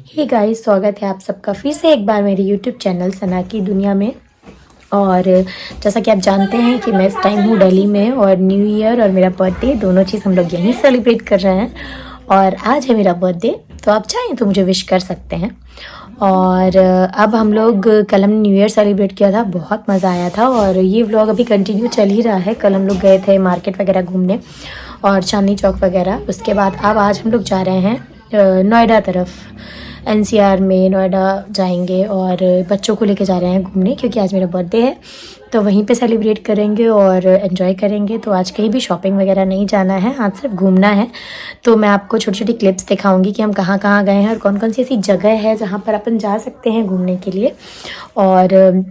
Hey guys, स्वागत है आप सबका फिर से एक बार मेरे यूट्यूब चैनल सना की दुनिया में। और जैसा कि आप जानते हैं कि मैं इस टाइम हूँ दिल्ली में और न्यू ईयर और मेरा बर्थडे दोनों चीज़ हम लोग यहीं सेलिब्रेट कर रहे हैं। और आज है मेरा बर्थडे, तो आप चाहें तो मुझे विश कर सकते हैं। और अब हम लोग कल हमने न्यू ईयर सेलिब्रेट किया था, बहुत मज़ा आया था और ये व्लॉग अभी कंटिन्यू चल ही रहा है। कल हम लोग गए थे मार्केट वगैरह घूमने और चांदनी चौक वगैरह। उसके बाद अब आज हम लोग जा रहे हैं नोएडा तरफ, एनसीआर में नोएडा जाएंगे और बच्चों को लेके जा रहे हैं घूमने, क्योंकि आज मेरा बर्थडे है तो वहीं पे सेलिब्रेट करेंगे और एंजॉय करेंगे। तो आज कहीं भी शॉपिंग वगैरह नहीं जाना है, आज सिर्फ घूमना है। तो मैं आपको छोटी छोटी क्लिप्स दिखाऊंगी कि हम कहाँ कहाँ गए हैं और कौन कौन सी ऐसी जगह है जहाँ पर अपन जा सकते हैं घूमने के लिए, और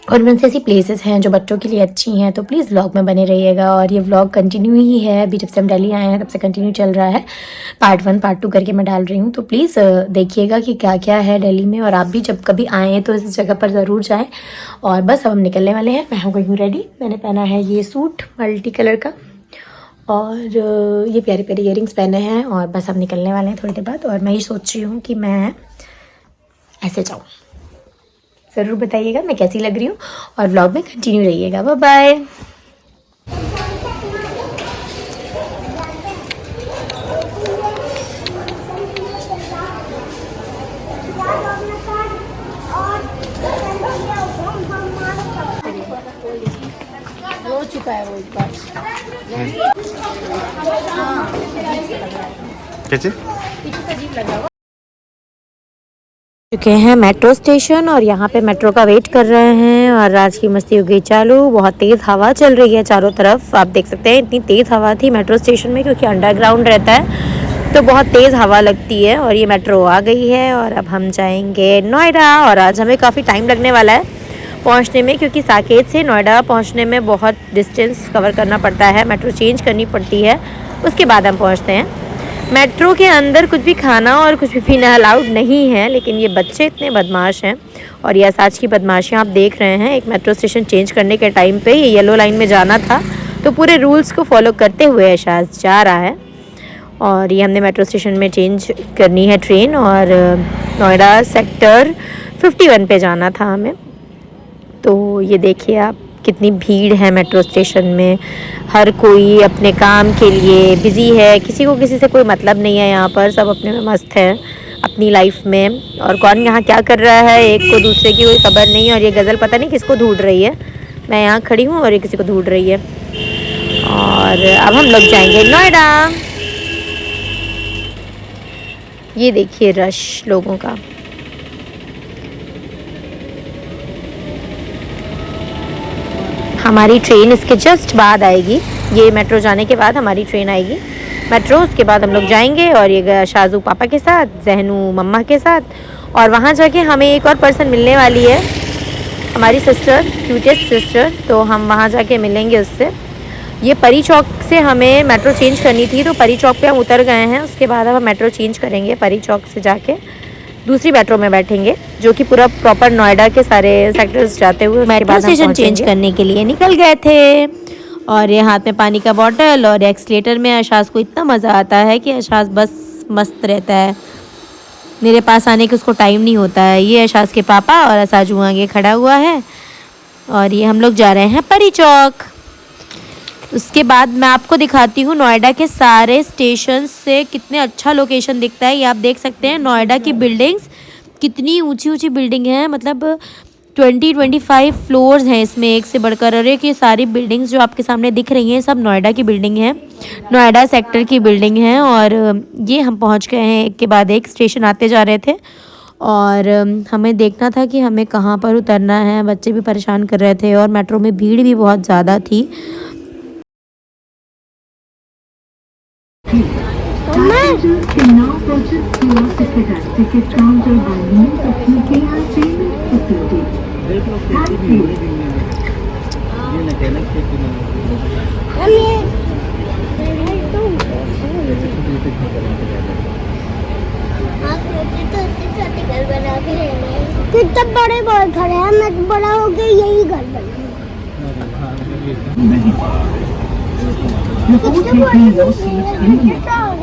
कौन सी ऐसी प्लेसेस हैं जो बच्चों के लिए अच्छी हैं। तो प्लीज़ व्लॉग में बने रहिएगा। और ये व्लॉग कंटिन्यू ही है, अभी जब से हम दिल्ली आए हैं तब से कंटिन्यू चल रहा है। पार्ट 1 पार्ट 2 करके मैं डाल रही हूँ, तो प्लीज़ देखिएगा कि क्या क्या है दिल्ली में। और आप भी जब कभी आएँ तो इस जगह पर ज़रूर जाएँ। और बस अब हम निकलने वाले हैं, मैं हो गई हूँ रेडी। मैंने पहना है ये सूट मल्टी कलर का और ये प्यारे प्यारे इयरिंग्स पहने हैं और बस अब निकलने वाले हैं थोड़ी देर बाद। और मैं ये सोच रही हूँ कि मैं ऐसे जाऊँ। ज़रूर बताइएगा मैं कैसी लग रही हूँ और व्लॉग में कंटिन्यू रहिएगा। Bye bye. हो चुका है वो एक बार। कैसे चुके हैं मेट्रो स्टेशन और यहाँ पे मेट्रो का वेट कर रहे हैं। और आज की मस्ती हो गई चालू, बहुत तेज़ हवा चल रही है चारों तरफ। आप देख सकते हैं इतनी तेज़ हवा थी मेट्रो स्टेशन में, क्योंकि अंडरग्राउंड रहता है तो बहुत तेज़ हवा लगती है। और ये मेट्रो आ गई है और अब हम जाएंगे नोएडा। और आज हमें काफ़ी टाइम लगने वाला है पहुँचने में, क्योंकि साकेत से नोएडा पहुँचने में बहुत डिस्टेंस कवर करना पड़ता है, मेट्रो चेंज करनी पड़ती है, उसके बाद हम पहुँचते हैं। मेट्रो के अंदर कुछ भी खाना और कुछ भी पीना अलाउड नहीं है, लेकिन ये बच्चे इतने बदमाश हैं। और ये आज की बदमाशियाँ आप देख रहे हैं। एक मेट्रो स्टेशन चेंज करने के टाइम पे ये येलो लाइन में जाना था, तो पूरे रूल्स को फॉलो करते हुए एहसास जा रहा है। और ये हमने मेट्रो स्टेशन में चेंज करनी है ट्रेन और नोएडा सेक्टर 51 पे जाना था हमें। तो ये देखिए आप कितनी भीड़ है मेट्रो स्टेशन में। हर कोई अपने काम के लिए बिज़ी है, किसी को किसी से कोई मतलब नहीं है यहाँ पर, सब अपने में मस्त हैं अपनी लाइफ में। और कौन यहाँ क्या कर रहा है एक को दूसरे की कोई खबर नहीं। और ये गज़ल पता नहीं किसको ढूंढ रही है, मैं यहाँ खड़ी हूँ और ये किसी को ढूंढ रही है। और अब हम लोग जाएंगे नोएडा। ये देखिए रश लोगों का। हमारी ट्रेन इसके जस्ट बाद आएगी, ये मेट्रो जाने के बाद हमारी ट्रेन आएगी मेट्रो। उसके बाद हम लोग जाएंगे और ये शाजू पापा के साथ, जहनू मम्मा के साथ। और वहाँ जाके हमें एक और पर्सन मिलने वाली है, हमारी सिस्टर, क्यूटेस्ट सिस्टर। तो हम वहाँ जाके मिलेंगे उससे। ये परी चौक से हमें मेट्रो चेंज करनी थी, तो परी चौक पे हम उतर गए हैं। उसके बाद अब हम मेट्रो चेंज करेंगे, परी चौक से जाके दूसरी मेट्रो में बैठेंगे, जो कि पूरा प्रॉपर नोएडा के सारे सेक्टर्स जाते हुए मेट्रो स्टेशन चेंज करने के लिए निकल गए थे। और ये हाथ में पानी का बॉटल और एक्सीलेटर में अशास को इतना मज़ा आता है कि अशास बस मस्त रहता है, मेरे पास आने के उसको टाइम नहीं होता है। ये अशास के पापा और असाजू आगे खड़ा हुआ है और ये हम लोग जा रहे हैं परी चौक। उसके बाद मैं आपको दिखाती हूँ नोएडा के सारे स्टेशन से कितने अच्छा लोकेशन दिखता है। ये आप देख सकते हैं नोएडा की बिल्डिंग्स कितनी ऊंची ऊंची बिल्डिंग है, मतलब 20-25 फ्लोर्स हैं इसमें, एक से बढ़कर। और ये सारी बिल्डिंग्स जो आपके सामने दिख रही हैं सब नोएडा की बिल्डिंग है, नोएडा सेक्टर की बिल्डिंग है। और ये हम पहुँच गए हैं, एक के बाद एक स्टेशन आते जा रहे थे और हमें देखना था कि हमें कहाँ पर उतरना है। बच्चे भी परेशान कर रहे थे और मेट्रो में भीड़ भी बहुत ज़्यादा थी। कितने बड़े बड़े घर है, मैं बड़ा हो गया यही घर बना।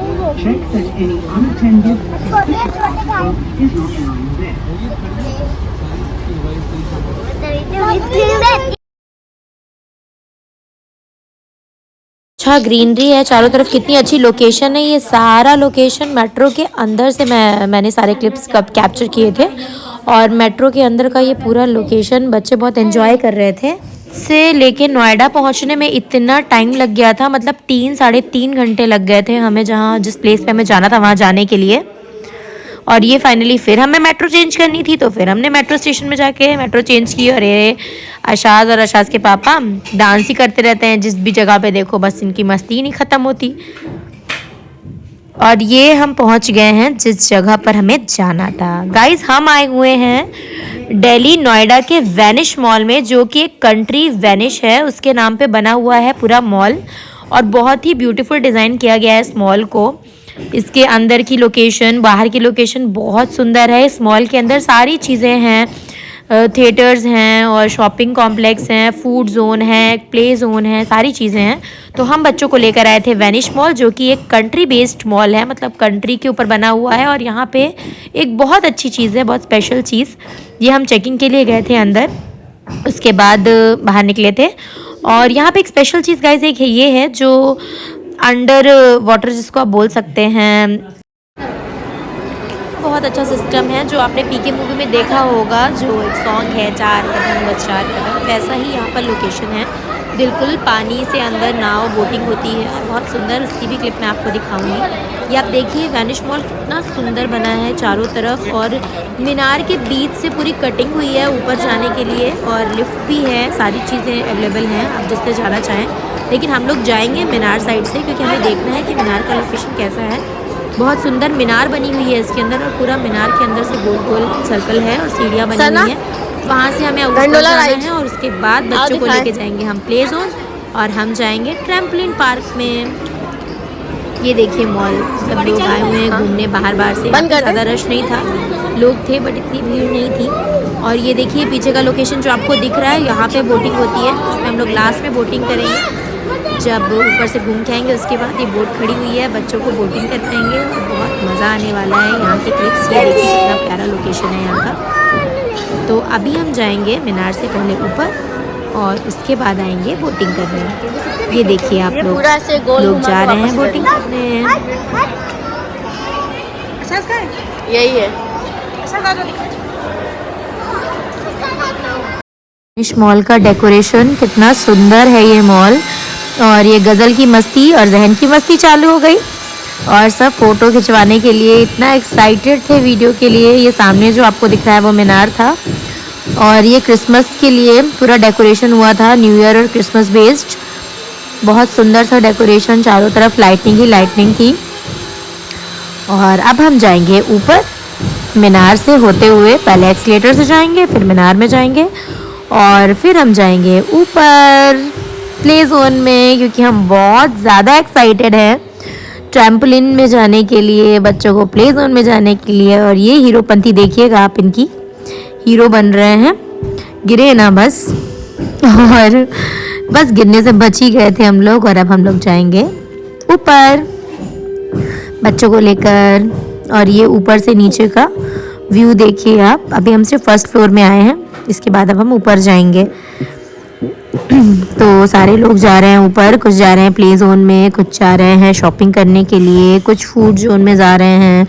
Check that any unattended छोटे छोटे गाय is not lying there. अच्छा ग्रीनरी है चारों तरफ, कितनी अच्छी लोकेशन है। ये सारा लोकेशन मेट्रो के अंदर से मैंने सारे क्लिप्स कब कैप्चर किए थे, और मेट्रो के अंदर का ये पूरा लोकेशन बच्चे बहुत एंजॉय कर रहे थे। से लेके नोएडा पहुंचने में इतना टाइम लग गया था, मतलब 3-3.5 घंटे लग गए थे हमें, जहाँ जिस प्लेस पे हमें जाना था वहाँ जाने के लिए। और ये फाइनली फिर हमें मेट्रो चेंज करनी थी, तो फिर हमने मेट्रो स्टेशन में जाके मेट्रो चेंज की। और ये अशाज और अशाज के पापा डांस ही करते रहते हैं, जिस भी जगह पे देखो बस इनकी मस्ती नहीं ख़त्म होती। और ये हम पहुंच गए हैं जिस जगह पर हमें जाना था। गाइस हम आए हुए हैं दिल्ली नोएडा के वेनिश मॉल में, जो कि एक कंट्री वेनिश है उसके नाम पे बना हुआ है पूरा मॉल, और बहुत ही ब्यूटीफुल डिज़ाइन किया गया है इस मॉल को। इसके अंदर की लोकेशन, बाहर की लोकेशन बहुत सुंदर है। इस मॉल के अंदर सारी चीज़ें हैं, थिएटर्स हैं और शॉपिंग कॉम्प्लेक्स हैं, फूड जोन है, प्ले जोन है, सारी चीज़ें हैं। तो हम बच्चों को लेकर आए थे वेनिश मॉल, जो कि एक कंट्री बेस्ड मॉल है, मतलब कंट्री के ऊपर बना हुआ है। और यहाँ पे एक बहुत अच्छी चीज़ है, बहुत स्पेशल चीज़। ये हम चेकिंग के लिए गए थे अंदर, उसके बाद बाहर निकले थे। और यहाँ पे एक स्पेशल चीज़ गाइस एक है, ये है जो अंडर वाटर जिसको आप बोल सकते हैं, बहुत अच्छा सिस्टम है जो आपने पीके मूवी में देखा होगा, जो एक सॉन्ग है 4 कदम बस 4 कदम, वैसा ही यहाँ पर लोकेशन है। बिल्कुल पानी से अंदर नाव बोटिंग होती है, बहुत सुंदर। उसकी भी क्लिप मैं आपको दिखाऊंगी। ये आप देखिए वेनिश मॉल कितना सुंदर बना है चारों तरफ, और मीनार के बीच से पूरी कटिंग हुई है ऊपर जाने के लिए, और लिफ्ट भी है, सारी चीज़ें अवेलेबल हैं आप जिससे जाना चाहें। लेकिन हम लोग जाएंगे मीनार साइड से, क्योंकि हमें देखना है कि मीनार का लोकेशन कैसा है। बहुत सुंदर मीनार बनी हुई है इसके अंदर, और पूरा मीनार के अंदर से गोल गोल सर्कल है और सीढ़ियाँ बनी हुई हैं। वहाँ से हमें ऊपर जाना है, और उसके बाद बच्चों को लेके जाएंगे हम प्ले जोन, और हम जाएंगे ट्रैम्पोलिन पार्क में। ये देखिए मॉल, सब लोग आए हुए हैं घूमने बाहर से, ज़्यादा रश नहीं था, लोग थे बट इतनी भीड़ नहीं थी। और ये देखिए पीछे का लोकेशन जो आपको दिख रहा है, यहाँ पे बोटिंग होती है, इसमें हम लोग लास्ट में बोटिंग करेंगे। जब ऊपर से घूम के आएंगे उसके बाद ये बोट खड़ी हुई है, बच्चों को बोटिंग करवाएंगे और बहुत मज़ा आने वाला है। यहाँ के क्लिप्स ये देखिए कितना प्यारा लोकेशन है यहाँ का। तो अभी हम जाएंगे मीनार से पहले ऊपर, और उसके बाद आएंगे बोटिंग करने। ये देखिए आप लोग जा रहे हैं बोटिंग करने। यही है इस मॉल का डेकोरेशन कितना सुंदर है ये मॉल। और ये गज़ल की मस्ती और जहन की मस्ती चालू हो गई, और सब फ़ोटो खिंचवाने के लिए इतना एक्साइटेड थे वीडियो के लिए। ये सामने जो आपको दिख रहा है वो मीनार था, और ये क्रिसमस के लिए पूरा डेकोरेशन हुआ था, न्यू ईयर और क्रिसमस बेस्ड। बहुत सुंदर सा डेकोरेशन, चारों तरफ लाइटनिंग ही लाइटनिंग थी। और अब हम जाएंगे ऊपर मीनार से होते हुए, पहले एक्सीलेटर से जाएंगे, फिर मीनार में जाएंगे, और फिर हम जाएंगे ऊपर प्ले जोन में, क्योंकि हम बहुत ज़्यादा एक्साइटेड हैं ट्रैम्पोलिन में जाने के लिए, बच्चों को प्ले जोन में जाने के लिए। और ये हीरोपंती देखिएगा आप, इनकी हीरो बन रहे हैं, गिरे ना बस, और बस गिरने से बच ही गए थे हम लोग। और अब हम लोग जाएंगे ऊपर बच्चों को लेकर, और ये ऊपर से नीचे का व्यू देखिए आप। अभी हम सिर्फ फर्स्ट फ्लोर में आए हैं, इसके बाद अब हम ऊपर जाएंगे। तो सारे लोग जा रहे हैं ऊपर, कुछ जा रहे हैं प्ले जोन में, कुछ जा रहे हैं शॉपिंग करने के लिए, कुछ फूड जोन में जा रहे हैं,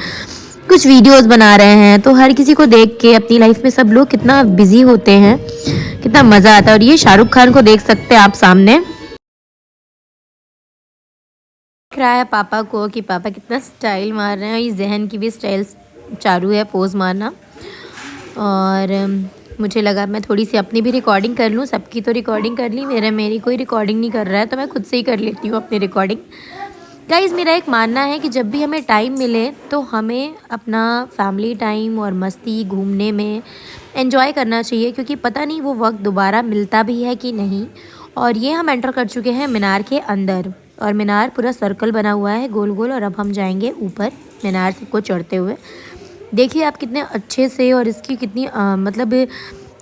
कुछ वीडियोस बना रहे हैं। तो हर किसी को देख के अपनी लाइफ में सब लोग कितना बिजी होते हैं, कितना मज़ा आता है। और ये शाहरुख खान को देख सकते हैं आप सामने, दिख रहा है पापा को कि पापा कितना स्टाइल मार रहे हैं। ये जहन की भी स्टाइल चालू है, पोज मारना। और मुझे लगा मैं थोड़ी सी अपनी भी रिकॉर्डिंग कर लूँ, सबकी तो रिकॉर्डिंग कर ली, मेरी कोई रिकॉर्डिंग नहीं कर रहा है, तो मैं खुद से ही कर लेती हूँ अपनी रिकॉर्डिंग। गाइस मेरा एक मानना है कि जब भी हमें टाइम मिले तो हमें अपना फैमिली टाइम और मस्ती घूमने में एंजॉय करना चाहिए, क्योंकि पता नहीं वो वक्त दोबारा मिलता भी है कि नहीं। और ये हम एंटर कर चुके हैं मीनार के अंदर, और मीनार पूरा सर्कल बना हुआ है गोल गोल। और अब हम जाएंगे ऊपर मीनार को चढ़ते हुए। देखिए आप कितने अच्छे से, और इसकी कितनी मतलब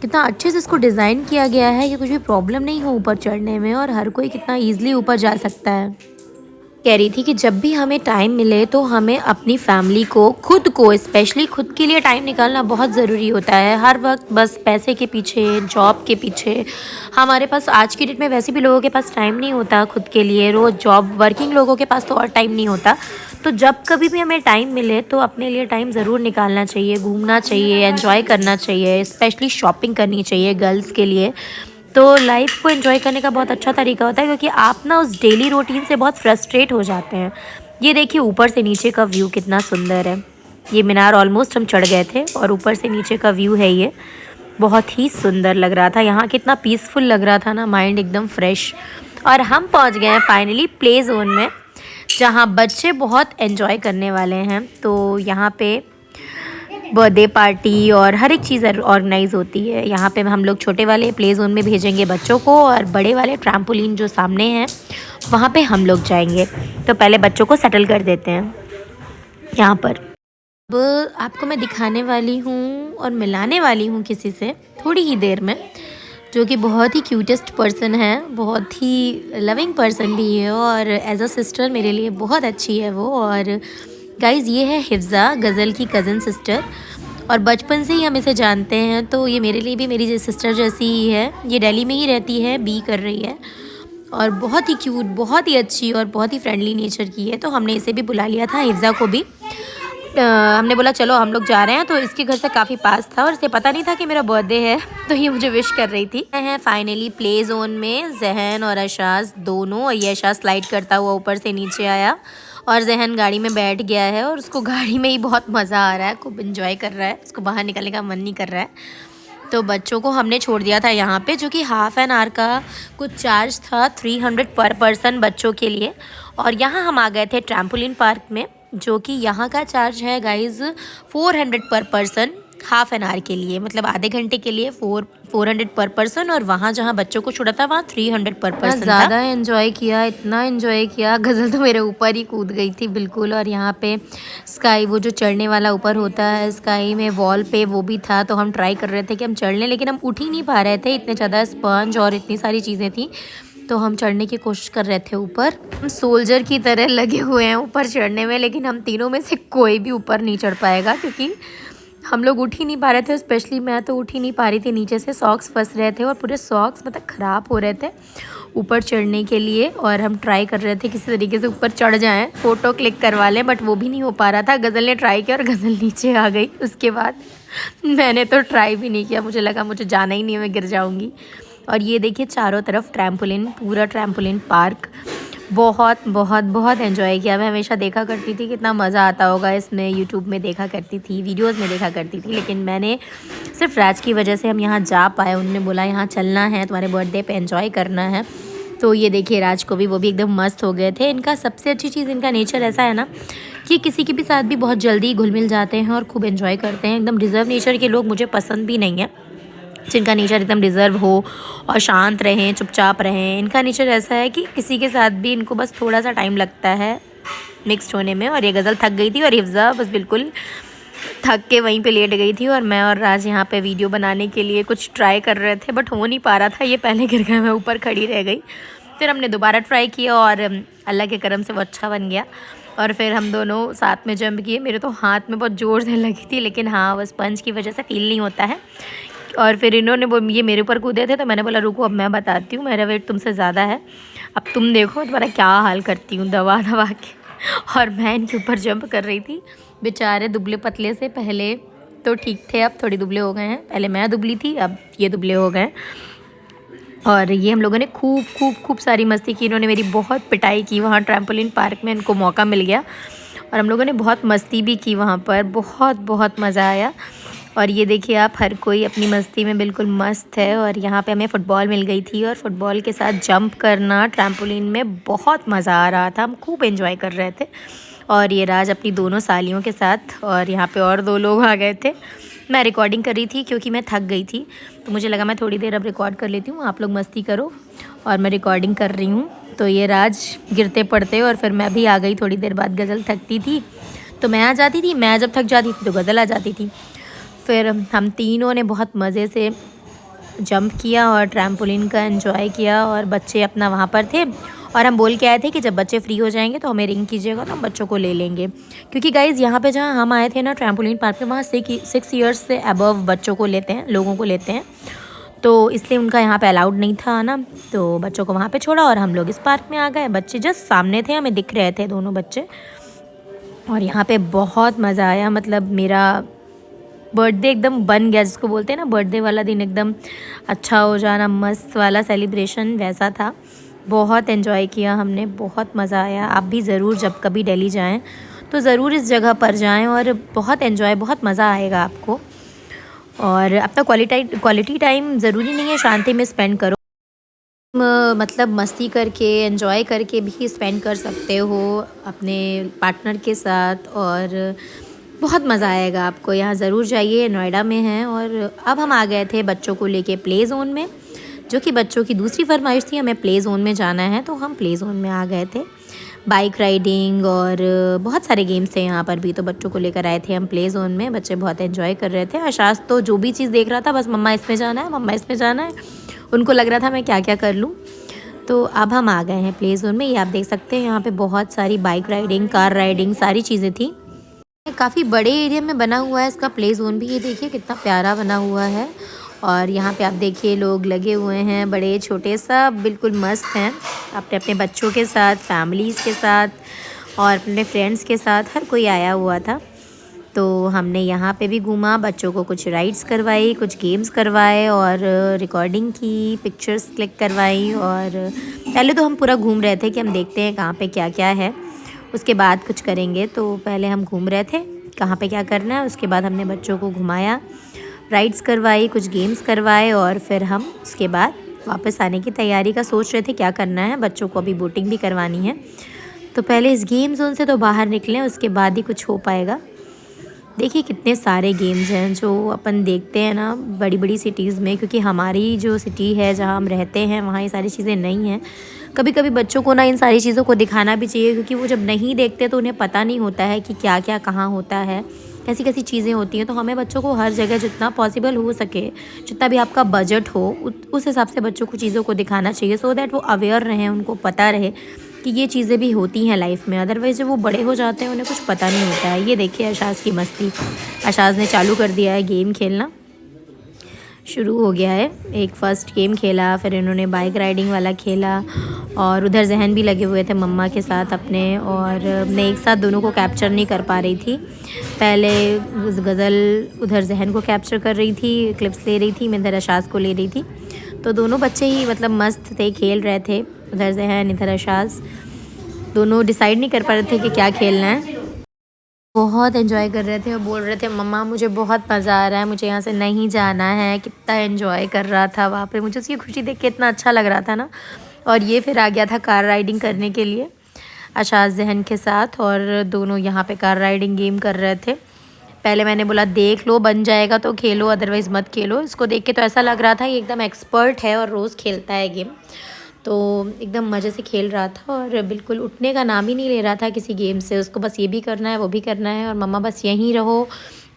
कितना अच्छे से इसको डिज़ाइन किया गया है कि कुछ भी प्रॉब्लम नहीं हो ऊपर चढ़ने में, और हर कोई कितना ईजिली ऊपर जा सकता है। कह रही थी कि जब भी हमें टाइम मिले तो हमें अपनी फैमिली को, खुद को, स्पेशली खुद के लिए टाइम निकालना बहुत ज़रूरी होता है। हर वक्त बस पैसे के पीछे, जॉब के पीछे, हमारे पास आज की डेट में वैसे भी लोगों के पास टाइम नहीं होता खुद के लिए। रोज़ जॉब वर्किंग लोगों के पास तो और टाइम नहीं होता। तो जब कभी भी हमें टाइम मिले तो अपने लिए टाइम ज़रूर निकालना चाहिए, घूमना चाहिए, एंजॉय करना चाहिए, स्पेशली शॉपिंग करनी चाहिए गर्ल्स के लिए। तो लाइफ को एंजॉय करने का बहुत अच्छा तरीका होता है, क्योंकि आप ना उस डेली रूटीन से बहुत फ्रस्ट्रेट हो जाते हैं। ये देखिए ऊपर से नीचे का व्यू कितना सुंदर है। ये मीनार ऑलमोस्ट हम चढ़ गए थे और ऊपर से नीचे का व्यू है ये, बहुत ही सुंदर लग रहा था। यहाँ कितना पीसफुल लग रहा था ना, माइंड एकदम फ्रेश। और हम पहुँच गए हैं फाइनली प्ले जोन में, जहाँ बच्चे बहुत एंजॉय करने वाले हैं। तो यहाँ पे बर्थडे पार्टी और हर एक चीज़ ऑर्गेनाइज होती है। यहाँ पे हम लोग छोटे वाले प्ले जोन में भेजेंगे बच्चों को, और बड़े वाले ट्रैम्पोलिन जो सामने हैं वहाँ पे हम लोग जाएंगे। तो पहले बच्चों को सेटल कर देते हैं यहाँ पर। अब आपको मैं दिखाने वाली हूँ और मिलाने वाली हूँ किसी से थोड़ी ही देर में, जो कि बहुत ही क्यूटेस्ट पर्सन है, बहुत ही लविंग पर्सन भी है, और एज अ सिस्टर मेरे लिए बहुत अच्छी है वो। और गाइज़ ये है हिफ्ज़ा, गज़ल की कज़न सिस्टर, और बचपन से ही हम इसे जानते हैं। तो ये मेरे लिए भी मेरी सिस्टर जैसी ही है। ये दिल्ली में ही रहती है, बी कर रही है, और बहुत ही क्यूट, बहुत ही अच्छी और बहुत ही फ्रेंडली नेचर की है। तो हमने इसे भी बुला लिया था, हिफ्ज़ा को भी। हमने बोला चलो हम लोग जा रहे हैं। तो इसके घर से काफ़ी पास था और इसे पता नहीं था कि मेरा बर्थडे है, तो ये मुझे विश कर रही थी। हैं फाइनली प्ले जोन में जहन और अशाज दोनों, और ये अशाज स्लाइड करता हुआ ऊपर से नीचे आया, और जहन गाड़ी में बैठ गया है, और उसको गाड़ी में ही बहुत मज़ा आ रहा है, खूब एंजॉय कर रहा है, उसको बाहर निकलने का मन नहीं कर रहा है। तो बच्चों को हमने छोड़ दिया था यहाँ पे, जो कि हाफ़ एन आवर का कुछ चार्ज था, 300 पर पर्सन बच्चों के लिए। और यहाँ हम आ गए थे ट्रैम्पोलिन पार्क में, जो कि यहाँ का चार्ज है गाइज़ 400 पर पर्सन हाफ़ एन आवर के लिए, मतलब आधे घंटे के लिए 400 पर पर्सन। और वहाँ जहाँ बच्चों को छोड़ा था वहाँ 300 पर पर्सन। ज़्यादा एंजॉय किया, इतना एंजॉय किया, गज़ल तो मेरे ऊपर ही कूद गई थी बिल्कुल। और यहाँ पे स्काई, वो जो चढ़ने वाला ऊपर होता है स्काई में, वॉल पे वो भी था। तो हम ट्राई कर रहे थे कि हम चढ़ लें, लेकिन हम उठ ही नहीं पा रहे थे, इतने ज़्यादा स्पंज और इतनी सारी चीज़ें थी। तो हम चढ़ने की कोशिश कर रहे थे ऊपर, हम सोल्जर की तरह लगे हुए हैं ऊपर चढ़ने में, लेकिन हम तीनों में से कोई भी ऊपर नहीं चढ़ पाएगा, क्योंकि हम लोग उठ ही नहीं पा रहे थे। स्पेशली मैं तो उठ ही नहीं पा रही थी, नीचे से सॉक्स फंस रहे थे और पूरे सॉक्स मतलब ख़राब हो रहे थे ऊपर चढ़ने के लिए। और हम ट्राई कर रहे थे किसी तरीके से ऊपर चढ़ जाएं, फ़ोटो क्लिक करवा लें, बट वो भी नहीं हो पा रहा था। गज़ल ने ट्राई किया और गज़ल नीचे आ गई। उसके बाद मैंने तो ट्राई भी नहीं किया, मुझे लगा मुझे जाना ही नहीं है, मैं गिर जाऊँगी। और ये देखिए चारों तरफ ट्रैम्पोलिन, पूरा ट्रैम्पोलिन पार्क, बहुत बहुत बहुत एंजॉय किया। मैं हमेशा देखा करती थी कितना मज़ा आता होगा इसमें, यूट्यूब में देखा करती थी, वीडियोस में देखा करती थी, लेकिन मैंने सिर्फ राज की वजह से हम यहाँ जा पाए। उन्होंने बोला यहाँ चलना है, तुम्हारे बर्थडे पे एंजॉय करना है। तो ये देखिए राज को भी, वो भी एकदम मस्त हो गए थे। इनका सबसे अच्छी चीज़, इनका नेचर ऐसा है ना कि किसी के भी साथ भी बहुत जल्दी घुल मिल जाते हैं और खूब एंजॉय करते हैं। एकदम रिजर्व नेचर के लोग मुझे पसंद भी नहीं है, जिनका नेचर एकदम रिजर्व हो और शांत रहें, चुपचाप रहें। इनका नेचर ऐसा है कि किसी के साथ भी इनको बस थोड़ा सा टाइम लगता है मिक्सड होने में। और ये गज़ल थक गई थी और हिफ्ज़ा बस बिल्कुल थक के वहीं पे लेट गई थी, और मैं और राज यहाँ पे वीडियो बनाने के लिए कुछ ट्राई कर रहे थे, बट हो नहीं पा रहा था। ये पहले गिर गए, मैं ऊपर खड़ी रह गई। फिर हमने दोबारा ट्राई किया और अल्लाह के करम से वो अच्छा बन गया। और फिर हम दोनों साथ में जंप किए। मेरे तो हाथ में बहुत ज़ोर से लगी थी, लेकिन हाँ, बस स्पंज की वजह से फील नहीं होता है। और फिर इन्होंने वो, ये मेरे ऊपर कूदे थे, तो मैंने बोला रुको अब मैं बताती हूँ, मेरा वेट तुमसे ज़्यादा है, अब तुम देखो तुम्हारा क्या हाल करती हूँ दबा दबा के। और मैं इनके ऊपर जंप कर रही थी। बेचारे दुबले पतले से, पहले तो ठीक थे, अब थोड़ी दुबले हो गए हैं। पहले मैं दुबली थी, अब ये दुबले हो गए। और ये हम लोगों ने खूब खूब खूब सारी मस्ती की। इन्होंने मेरी बहुत पिटाई की वहाँ ट्रैम्पोलिन पार्क में, इनको मौका मिल गया और हम लोगों ने बहुत मस्ती भी की वहाँ पर, बहुत बहुत मज़ा आया। और ये देखिए आप, हर कोई अपनी मस्ती में बिल्कुल मस्त है। और यहाँ पे हमें फ़ुटबॉल मिल गई थी और फ़ुटबॉल के साथ जंप करना ट्रैम्पोलिन में बहुत मज़ा आ रहा था, हम खूब एंजॉय कर रहे थे। और ये राज अपनी दोनों सालियों के साथ, और यहाँ पे और 2 लोग आ गए थे। मैं रिकॉर्डिंग कर रही थी क्योंकि मैं थक गई थी, तो मुझे लगा मैं थोड़ी देर अब रिकॉर्ड कर लेती हूँ, आप लोग मस्ती करो और मैं रिकॉर्डिंग कर रही हूँ। तो ये राज गिरते पड़ते और फिर मैं भी आ गई। थोड़ी देर बाद गज़ल थकती थी तो मैं आ जाती थी, मैं जब थक जाती थी तो गज़ल आ जाती थी। फिर हम तीनों ने बहुत मज़े से जंप किया और ट्रैम्पोलिन का एंजॉय किया, और बच्चे अपना वहाँ पर थे और हम बोल के आए थे कि जब बच्चे फ्री हो जाएंगे तो हमें रिंग कीजिएगा तो हम बच्चों को ले लेंगे, क्योंकि गाइज़ यहाँ पे जहाँ हम आए थे ना ट्रैम्पोलिन पार्क में, वहाँ 6 ईयर्स से अबव बच्चों को लेते हैं, लोगों को लेते हैं, तो इसलिए उनका यहाँ पे अलाउड नहीं था ना, तो बच्चों को वहाँ पे छोड़ा और हम लोग इस पार्क में आ गए। बच्चे जस्ट सामने थे, हमें दिख रहे थे दोनों बच्चे, और यहाँ पे बहुत मज़ा आया। मतलब मेरा बर्थडे एकदम बन गया, जिसको बोलते हैं ना बर्थडे वाला दिन एकदम अच्छा हो जाना, मस्त वाला सेलिब्रेशन वैसा था। बहुत एंजॉय किया हमने, बहुत मज़ा आया। आप भी ज़रूर जब कभी दिल्ली जाएं तो ज़रूर इस जगह पर जाएं और बहुत एंजॉय, बहुत मज़ा आएगा आपको। और अपना क्वालिटी टाइम ज़रूरी नहीं है शांति में स्पेंड करो, मतलब मस्ती करके एंजॉय करके भी स्पेंड कर सकते हो अपने पार्टनर के साथ, और बहुत मज़ा आएगा आपको। यहाँ ज़रूर जाइए, नोएडा में है। और अब हम आ गए थे बच्चों को लेके प्ले जोन में, जो कि बच्चों की दूसरी फरमाइश थी, हमें प्ले जोन में जाना है, तो हम प्ले जोन में आ गए थे। बाइक राइडिंग और बहुत सारे गेम्स थे यहाँ पर भी, तो बच्चों को लेकर आए थे हम प्ले जोन में। बच्चे बहुत एंजॉय कर रहे थे। आशास तो जो भी चीज़ देख रहा था बस मम्मा इसमें जाना है, मम्मा इसमें जाना है, उनको लग रहा था मैं क्या क्या कर लूँ। तो अब हम आ गए हैं प्ले जोन में। ये आप देख सकते हैं यहाँ पे बहुत सारी बाइक राइडिंग, कार राइडिंग, सारी चीज़ें थी। काफ़ी बड़े एरिया में बना हुआ है इसका प्ले जोन भी, ये देखिए कितना प्यारा बना हुआ है। और यहाँ पे आप देखिए लोग लगे हुए हैं, बड़े छोटे, सब बिल्कुल मस्त हैं, अपने अपने बच्चों के साथ, फैमिलीज़ के साथ और अपने फ्रेंड्स के साथ, हर कोई आया हुआ था। तो हमने यहाँ पे भी घूमा, बच्चों को कुछ राइड्स करवाई, कुछ गेम्स करवाए और रिकॉर्डिंग की, पिक्चर्स क्लिक करवाई। और पहले तो हम पूरा घूम रहे थे कि हम देखते हैं कहाँ पे क्या क्या है, उसके बाद कुछ करेंगे। तो पहले हम घूम रहे थे कहाँ पे क्या करना है, उसके बाद हमने बच्चों को घुमाया, राइड्स करवाई, कुछ गेम्स करवाए, और फिर हम उसके बाद वापस आने की तैयारी का सोच रहे थे क्या करना है। बच्चों को अभी बोटिंग भी करवानी है, तो पहले इस गेम जोन से तो बाहर निकलें, उसके बाद ही कुछ हो पाएगा। देखिए कितने सारे गेम्स हैं जो अपन देखते हैं ना बड़ी बड़ी सिटीज़ में, क्योंकि हमारी जो सिटी है जहाँ हम रहते हैं वहाँ ये सारी चीज़ें नहीं हैं। कभी कभी बच्चों को ना इन सारी चीज़ों को दिखाना भी चाहिए, क्योंकि वो जब नहीं देखते तो उन्हें पता नहीं होता है कि क्या क्या कहाँ होता है, कैसी कैसी चीज़ें होती हैं। तो हमें बच्चों को हर जगह जितना पॉसिबल हो सके, जितना भी आपका बजट हो, उस हिसाब से बच्चों को चीज़ों को दिखाना चाहिए, सो दैट वो अवेयर रहें, उनको पता रहे कि ये चीज़ें भी होती हैं लाइफ में। अदरवाइज़ जब वो बड़े हो जाते हैं उन्हें कुछ पता नहीं होता है। ये देखिए आशास की मस्ती, आशास ने चालू कर दिया है गेम खेलना, शुरू हो गया है। एक फ़र्स्ट गेम खेला, फिर इन्होंने बाइक राइडिंग वाला खेला, और उधर जहन भी लगे हुए थे मम्मा के साथ अपने, और मैं एक साथ दोनों को कैप्चर नहीं कर पा रही थी। पहले गज़ल उधर जहन को कैप्चर कर रही थी, क्लिप्स ले रही थी, मैं इधर आशास को ले रही थी। तो दोनों बच्चे ही मतलब मस्त थे, खेल रहे थे, उधर जहन इधर आशास, दोनों डिसाइड नहीं कर पा रहे थे कि क्या खेलना है। बहुत एंजॉय कर रहे थे और बोल रहे थे मम्मा मुझे बहुत मज़ा आ रहा है, मुझे यहाँ से नहीं जाना है। कितना एंजॉय कर रहा था वहाँ पे, मुझे उसकी खुशी देख के इतना अच्छा लग रहा था ना। और ये फिर आ गया था कार राइडिंग करने के लिए आशास जहन के साथ, और दोनों यहाँ पे कार राइडिंग गेम कर रहे थे। पहले मैंने बोला देख लो, बन जाएगा तो खेलो, अदरवाइज़ मत खेलो। इसको देख के तो ऐसा लग रहा था ये एकदम एक्सपर्ट है और रोज़ खेलता है गेम, तो एकदम मज़े से खेल रहा था और बिल्कुल उठने का नाम ही नहीं ले रहा था किसी गेम से। उसको बस ये भी करना है, वो भी करना है, और मम्मा बस यहीं रहो,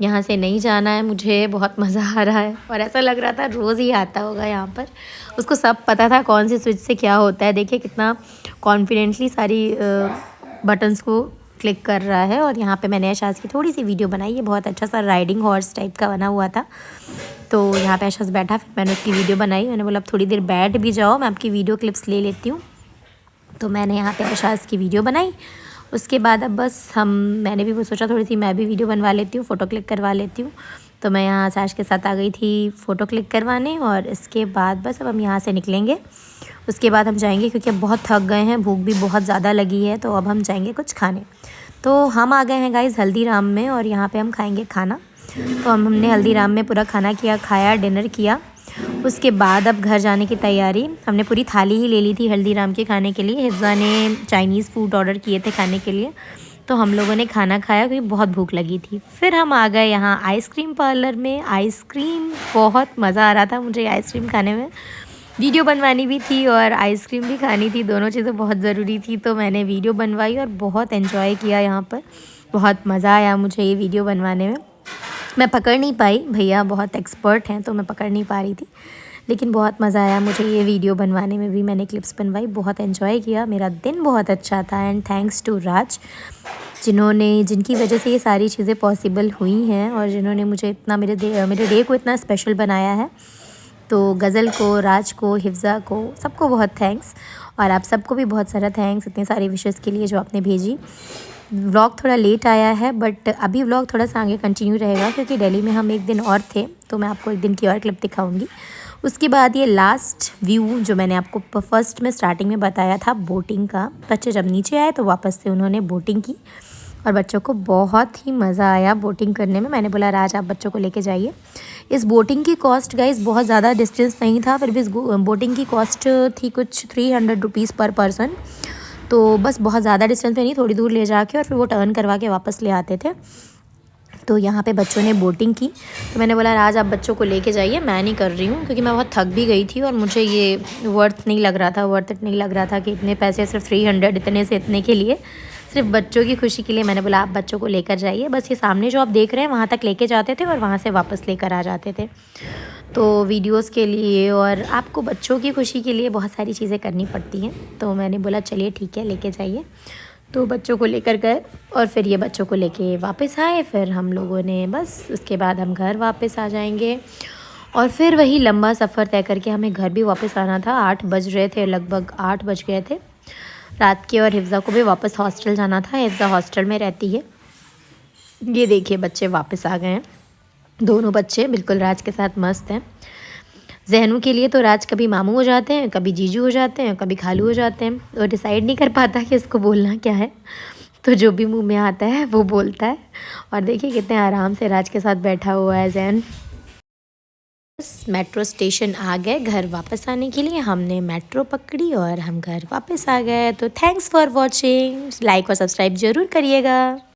यहाँ से नहीं जाना है, मुझे बहुत मज़ा आ रहा है। और ऐसा लग रहा था रोज़ ही आता होगा यहाँ पर, उसको सब पता था कौन सी स्विच से क्या होता है। देखिए कितना कॉन्फिडेंटली सारी बटन्स को क्लिक कर रहा है। और यहाँ पे मैंने आशास की थोड़ी सी वीडियो बनाई है, बहुत अच्छा सा राइडिंग हॉर्स टाइप का बना हुआ था। तो यहाँ पे आशास बैठा, फिर मैंने उसकी वीडियो बनाई। मैंने बोला अब थोड़ी देर बैठ भी जाओ, मैं आपकी वीडियो क्लिप्स ले लेती हूँ। तो मैंने यहाँ पे आशास की वीडियो बनाई। उसके बाद अब बस मैंने भी वो सोचा थोड़ी सी मैं भी वीडियो बनवा लेती हूँ, फ़ोटो क्लिक करवा लेती हूँ। तो मैं यहाँ आशास के साथ आ गई थी फ़ोटो क्लिक करवाने, और इसके बाद बस अब हम यहाँ से निकलेंगे। उसके बाद हम जाएंगे, क्योंकि अब बहुत थक गए हैं, भूख भी बहुत ज़्यादा लगी है, तो अब हम जाएंगे कुछ खाने। तो हम आ गए हैं गाइस हल्दीराम में, और यहाँ पे हम खाएंगे खाना। तो हमने हल्दीराम में पूरा खाना खाया, डिनर किया। उसके बाद अब घर जाने की तैयारी। हमने पूरी थाली ही ले ली थी हल्दीराम के खाने के लिए। हिफ्ज़ा ने चाइनीज़ फूड ऑर्डर किए थे खाने के लिए, तो हम लोगों ने खाना खाया क्योंकि बहुत भूख लगी थी। फिर हम आ गए यहाँ आइसक्रीम पार्लर में। आइसक्रीम, बहुत मज़ा आ रहा था मुझे आइसक्रीम खाने में। वीडियो बनवानी भी थी और आइसक्रीम भी खानी थी, दोनों चीज़ें बहुत ज़रूरी थी। तो मैंने वीडियो बनवाई और बहुत एंजॉय किया यहाँ पर, बहुत मज़ा आया मुझे ये वीडियो बनवाने में। मैं पकड़ नहीं पाई, भैया बहुत एक्सपर्ट हैं तो मैं पकड़ नहीं पा रही थी, लेकिन बहुत मज़ा आया मुझे ये वीडियो बनवाने में भी। मैंने क्लिप्स बनवाई, बहुत एंजॉय किया, मेरा दिन बहुत अच्छा था। एंड थैंक्स टू राज जिनकी वजह से ये सारी चीज़ें पॉसिबल हुई हैं और जिन्होंने मुझे इतना मेरे डे को इतना स्पेशल बनाया है। तो गज़ल को, राज को, हिफ्ज़ा को, सबको बहुत थैंक्स। और आप सबको भी बहुत सारा थैंक्स इतने सारे विशेस के लिए जो आपने भेजी। व्लॉग थोड़ा लेट आया है बट अभी व्लॉग थोड़ा सा आगे कंटिन्यू रहेगा क्योंकि दिल्ली में हम एक दिन और थे, तो मैं आपको एक दिन की और क्लिप दिखाऊंगी। उसके बाद ये लास्ट व्यू जो मैंने आपको फर्स्ट में स्टार्टिंग में बताया था बोटिंग का। बच्चे जब नीचे आए तो वापस से उन्होंने बोटिंग की और बच्चों को बहुत ही मज़ा आया बोटिंग करने में। मैंने बोला राज आप बच्चों को लेके जाइए। इस बोटिंग की कॉस्ट गाइस बहुत ज़्यादा डिस्टेंस नहीं था, फिर भी इस बोटिंग की कॉस्ट थी कुछ 300 रुपीज़ पर पर्सन। तो बस बहुत ज़्यादा डिस्टेंस पे नहीं, थोड़ी दूर ले जाके और फिर वो टर्न करवा के वापस ले आते थे। तो यहाँ पे बच्चों ने बोटिंग की, तो मैंने बोला राज आप बच्चों को लेके जाइए, मैं नहीं कर रही हूँ क्योंकि मैं बहुत थक भी गई थी और मुझे ये वर्थ इट नहीं लग रहा था कि इतने पैसे सिर्फ 300 इतने से इतने के लिए, सिर्फ बच्चों की खुशी के लिए। मैंने बोला आप बच्चों को लेकर जाइए। बस ये सामने जो आप देख रहे हैं वहाँ तक लेके जाते थे और वहाँ से वापस लेकर आ जाते थे। तो वीडियोस के लिए और आपको बच्चों की खुशी के लिए बहुत सारी चीज़ें करनी पड़ती हैं। तो मैंने बोला चलिए ठीक है लेके जाइए। तो बच्चों को लेकर गए और फिर ये बच्चों को लेके वापस आए। फिर हम लोगों ने बस उसके बाद हम घर वापस आ जाएंगे और फिर वही लंबा सफ़र तय करके हमें घर भी वापस आना था। 8 बज रहे थे, लगभग 8 बज गए थे रात के। और हिफ्ज़ा को भी वापस हॉस्टल जाना था, हिफ्ज़ा हॉस्टल में रहती है। ये देखिए बच्चे वापस आ गए हैं, दोनों बच्चे बिल्कुल राज के साथ मस्त हैं। जहनू के लिए तो राज कभी मामू हो जाते हैं, कभी जीजू हो जाते हैं, कभी खालू हो जाते हैं, और डिसाइड नहीं कर पाता कि इसको बोलना क्या है। तो जो भी मुंह में आता है वो बोलता है। और देखिए कितने आराम से राज के साथ बैठा हुआ है जैन। मेट्रो स्टेशन आ गए घर वापस आने के लिए। हमने मेट्रो पकड़ी और हम घर वापस आ गए। तो थैंक्स फॉर वॉचिंग, लाइक और सब्सक्राइब ज़रूर करिएगा।